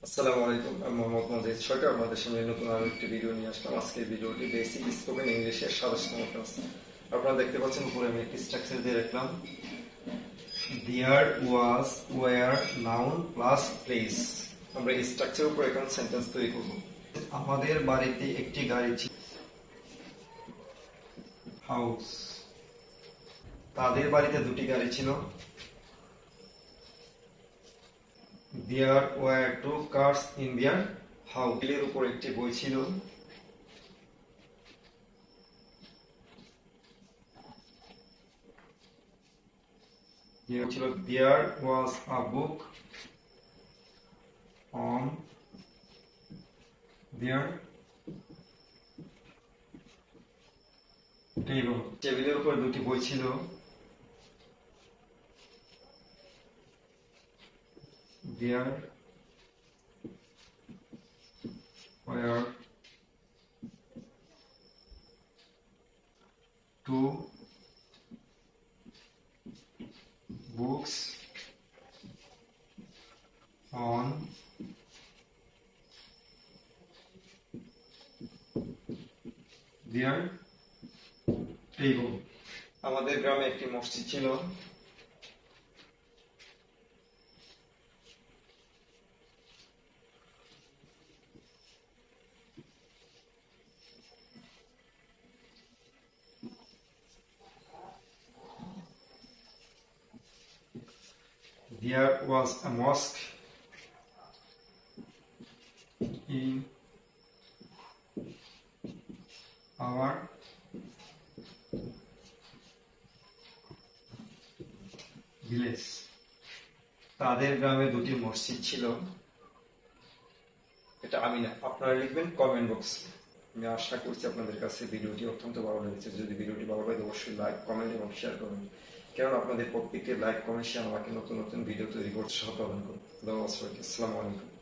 আসসালামু আলাইকুম, আমি মোহাম্মদ মজিদ সরকার। আপনাদের সামনে নতুন আরো একটি ভিডিও নিয়ে আসলাম। আজকের ভিডিওটি বেসিক স্পোকেন ইংলিশের 27তম ক্লাস। আপনারা দেখতে পাচ্ছেন উপরে আমি একটি স্ট্রাকচার দিয়ে রাখলাম। দেয়ার ওয়াজ, ওয়ার, নাউন প্লাস প্লেস। আমরা এই স্ট্রাকচারের উপর এখন সেন্টেন্স তৈরি করব। আমাদের বাড়িতে একটি গাড়ি ছিল। হাউস। তাদের বাড়িতে দুটি গাড়ি ছিল। There were two cars in their house. টেবিলের উপর একটি বই ছিল। There was a book on their table. টেবিলের উপর দুটি বই ছিল। There were two books on their table. আমাদের গ্রামে একটি মসজিদ ছিল। There was a mosque in our village. তাদের গ্রামে দুটি মসজিদ ছিল। এটা আমি না, আপনারা লিখবেন কমেন্ট বক্সে। আমি আশা করছি আপনাদের কাছে ভিডিওটি অত্যন্ত ভালো লেগেছে। যদি ভিডিওটি ভালো লাগে অবশ্যই লাইক, কমেন্ট এবং শেয়ার করবেন, কারণ আপনাদের প্রত্যেকটি লাইক, কমেন্ট, শেয়ার আমাকে নতুন নতুন ভিডিও তৈরি করতে সহায়তা প্রদান করবে। ধন্যবাদ সবাইকে। আসসালামু আলাইকুম।